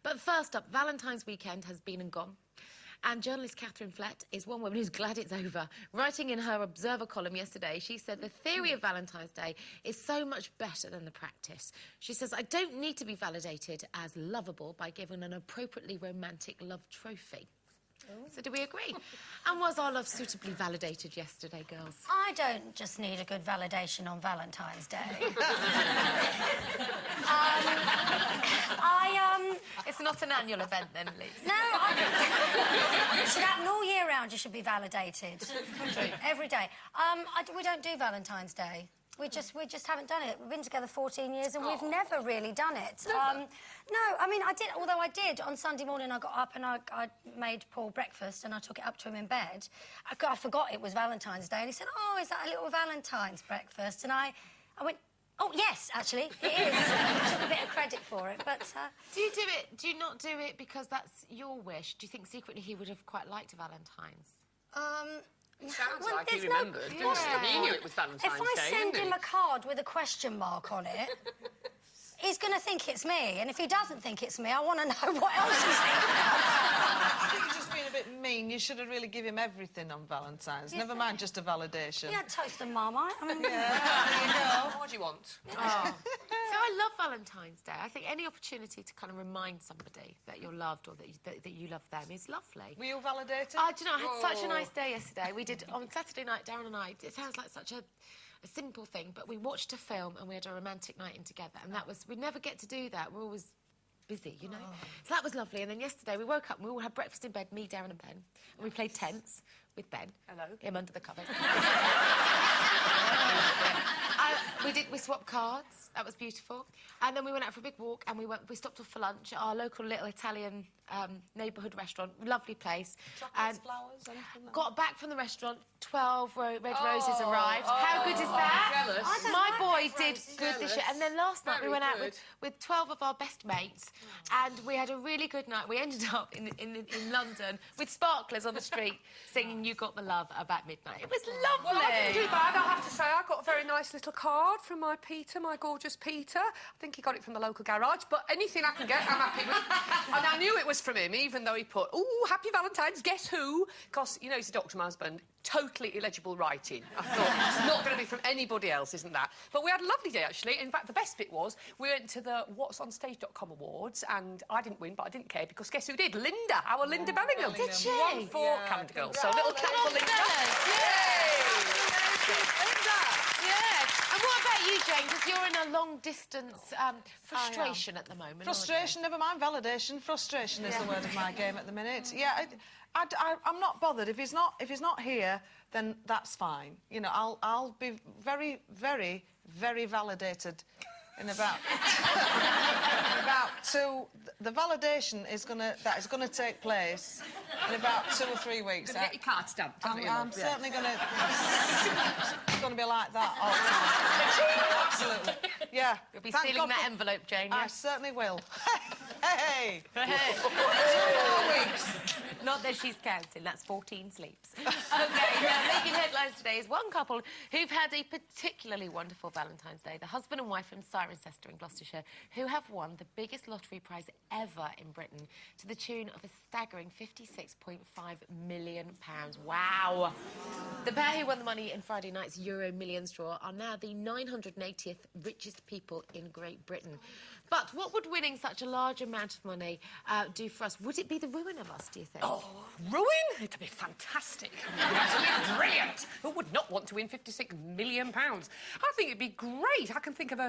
But first up, Valentine's weekend has been and gone. And journalist Catherine Flett is one woman who's glad it's over. Writing in her Observer column yesterday, she said the theory of Valentine's Day is so much better than the practice. She says, I don't need to be validated as lovable by giving an appropriately romantic love trophy. So do we agree? And was our love suitably validated yesterday, girls? I don't just need a good validation on Valentine's Day. It's not an annual event then, at least. No, it should happen all year round. You should be validated. Every day. We don't do Valentine's Day. We just haven't done it. We've been together 14 years and we've never really done it. No, I mean, I did, although I did. On Sunday morning, I got up and I made Paul breakfast and I took it up to him in bed. I forgot it was Valentine's Day and he said, oh, is that a little Valentine's breakfast? And I went, oh, yes, actually, it is. I took a bit of credit for it, but... Do you do it? Do you not do it because that's your wish? Do you think secretly he would have quite liked Valentine's? It sounds like he remembered. He knew it was Valentine's Day, if I send him a card with a question mark on it, he's going to think it's me. And if he doesn't think it's me, I want to know what else he's thinking. I think you're just being a bit mean. You should have really give him everything on Valentine's. Never mind just a validation. Yeah, toast and Marmite. I mean... Yeah, there you go. What do you want? Oh. So I love Valentine's Day. I think any opportunity to kind of remind somebody that you're loved or that you love them is lovely. Were you validated? Do you know, I had such a nice day yesterday. We did, on Saturday night, Darren and I, it sounds like such a simple thing, but we watched a film and we had a romantic night in together, and that was, we never get to do that. We're always busy, you know? So that was lovely. And then yesterday we woke up and we all had breakfast in bed, me, Darren and Ben, and we played tennis with Ben. Hello. Him under the covers. We swapped cards. That was beautiful. And then we went out for a big walk and we stopped off for lunch at our local little Italian neighbourhood restaurant. Lovely place. Chocolates, flowers, anything like got back from the restaurant, 12 red roses arrived. How good is that? Jealous. My boy did good this year. And then last night we went out with 12 of our best mates and we had a really good night. We ended up in London with sparklers on the street singing You Got the Love about midnight. It was lovely. Well, I didn't do bad, I have to say. I got a very nice little card from my Peter, my gorgeous Peter. I think he got it from the local garage, but anything I can get, I'm happy with. And I knew it was from him, even though he put, ooh, happy Valentine's, guess who? Because, you know, he's a doctor, my husband. Totally illegible writing. I thought, it's not going to be from anybody else, isn't that? But we had a lovely day, actually. In fact, the best bit was we went to the whatsonstage.com awards, and I didn't win, but I didn't care, because guess who did? Linda, our Linda Bellingham. Did she? Won for Calendar Girls. So a little clap for Linda. Linda! Yeah. And what about you, Jane? Because you're in a long-distance frustration at the moment. Frustration, never mind validation. Frustration is the word of my game at the minute. Yeah, I'm not bothered. If he's not here, then that's fine. You know, I'll be very, very, very validated in about the validation is gonna take place in about 2 or 3 weeks. Get your card stamped. I'm certainly gonna. It's gonna be like that all the time. Absolutely. Yeah. You'll be stealing that envelope, Jane. I certainly will. Hey. 2 more weeks. Not that she's counting, that's 14 sleeps. OK, now making headlines today is one couple who've had a particularly wonderful Valentine's Day. The husband and wife from Cirencester in Gloucestershire, who have won the biggest lottery prize ever in Britain to the tune of a staggering £56.5 million. Wow! The pair who won the money in Friday night's Euro Millions draw are now the 980th richest people in Great Britain. But what would winning such a large amount of money do for us? Would it be the ruin of us, do you think? Oh, ruin? It'd be fantastic. Absolutely brilliant. Who would not want to win £56 million? I think it'd be great. I can think of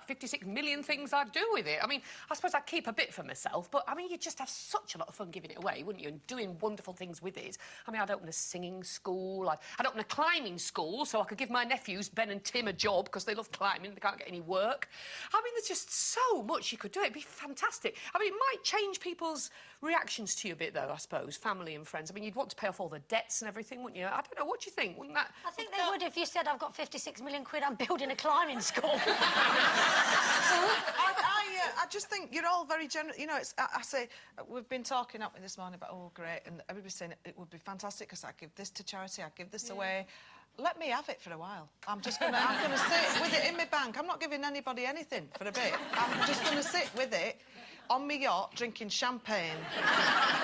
56 million things I'd do with it. I mean, I suppose I'd keep a bit for myself, but, I mean, you'd just have such a lot of fun giving it away, wouldn't you? And doing wonderful things with it. I mean, I'd open a singing school. I'd open a climbing school so I could give my nephews, Ben and Tim, a job because they love climbing. They can't get any work. I mean, there's just so much you could do. It'd be fantastic. I mean, it might change people's reactions to you a bit, though, I suppose, family and friends. I mean, you'd want to pay off all the dets and everything, wouldn't you? I don't know. What do you think? Wouldn't that... I think they would if you said, I've got 56 million quid, I'm building a climbing school. I just think you're all very generous. You know, I say, we've been talking up this morning about, oh, great, and everybody's saying it would be fantastic because I give this to charity, I give this away. Let me have it for a while. I'm gonna sit with it in my bank. I'm not giving anybody anything for a bit. I'm just gonna sit with it on my yacht, drinking champagne,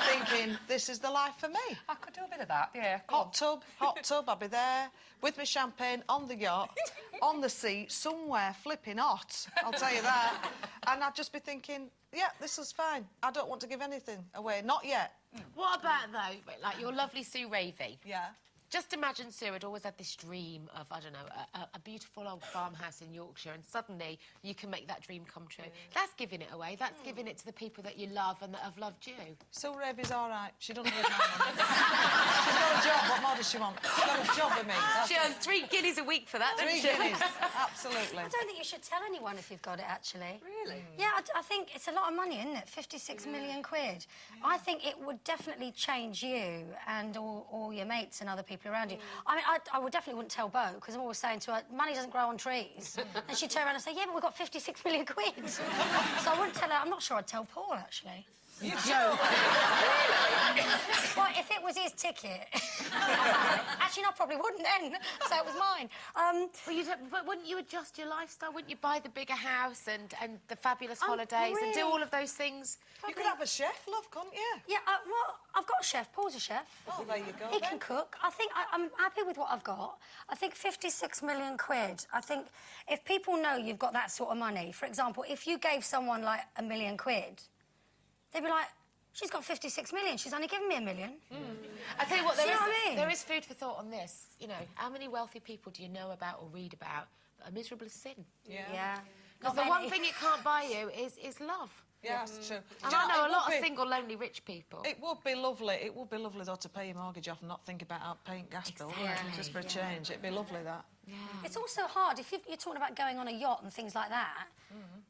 thinking, this is the life for me. I could do a bit of that, yeah. Hot tub, I'll be there with my champagne on the yacht, on the sea, somewhere flipping hot, I'll tell you that. And I'd just be thinking, yeah, this is fine. I don't want to give anything away, not yet. What about, though, like your lovely Sue Ravey? Yeah. Just imagine Sue had always had this dream of, I don't know, a beautiful old farmhouse in Yorkshire, and suddenly you can make that dream come true. That's giving it away. That's giving it to the people that you love and that have loved you. Sue Ravey's all right. She doesn't need money. She's got a job. What more does she want? She's got a job with me. She earns 3 guineas a week for that, doesn't 3 she? guineas. Absolutely. I don't think you should tell anyone if you've got it, actually. Really? Yeah, I think it's a lot of money, isn't it? 56 million quid. Yeah. I think it would definitely change you and all your mates and other people around you. I mean, I definitely wouldn't tell Bo, because I'm always saying to her, money doesn't grow on trees. And she'd turn around and say, yeah, but we've got 56 million quid. So I wouldn't tell her. I'm not sure I'd tell Paul, actually. You joke. Well, if it was his ticket... Actually, no, I probably wouldn't then, so it was mine. But wouldn't you adjust your lifestyle? Wouldn't you buy the bigger house and the fabulous holidays and do all of those things? You could have a chef, love, couldn't you? Yeah, well, I've got a chef. Paul's a chef. Oh, there you go. He can cook. I think I'm happy with what I've got. I think 56 million quid. I think if people know you've got that sort of money, for example, if you gave someone, like, £1 million, they'd be like, she's got 56 million, she's only given me £1 million. I tell you what, I mean? there is food for thought on this. You know, how many wealthy people do you know about or read about that are miserable as sin? Yeah. Because the one thing it can't buy you is love. Yeah, that's true. And I know a lot of single, lonely, rich people. It would be lovely. It would be lovely, though, to pay your mortgage off and not think about paying gas bill, wouldn't it? Just for a change. It'd be lovely, that. Yeah. It's also hard, if you're talking about going on a yacht and things like that,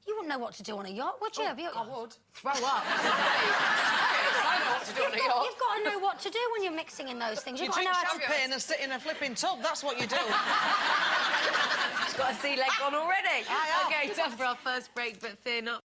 you wouldn't know what to do on a yacht, would you? I would. Throw up. I know what to do on a yacht. You've got to know what to do when you're mixing in those things. You You've got to drink know how to... champagne and sit in a flipping tub, that's what you do. She's got a sea leg on already. I have. OK, time for our first break, but fear not.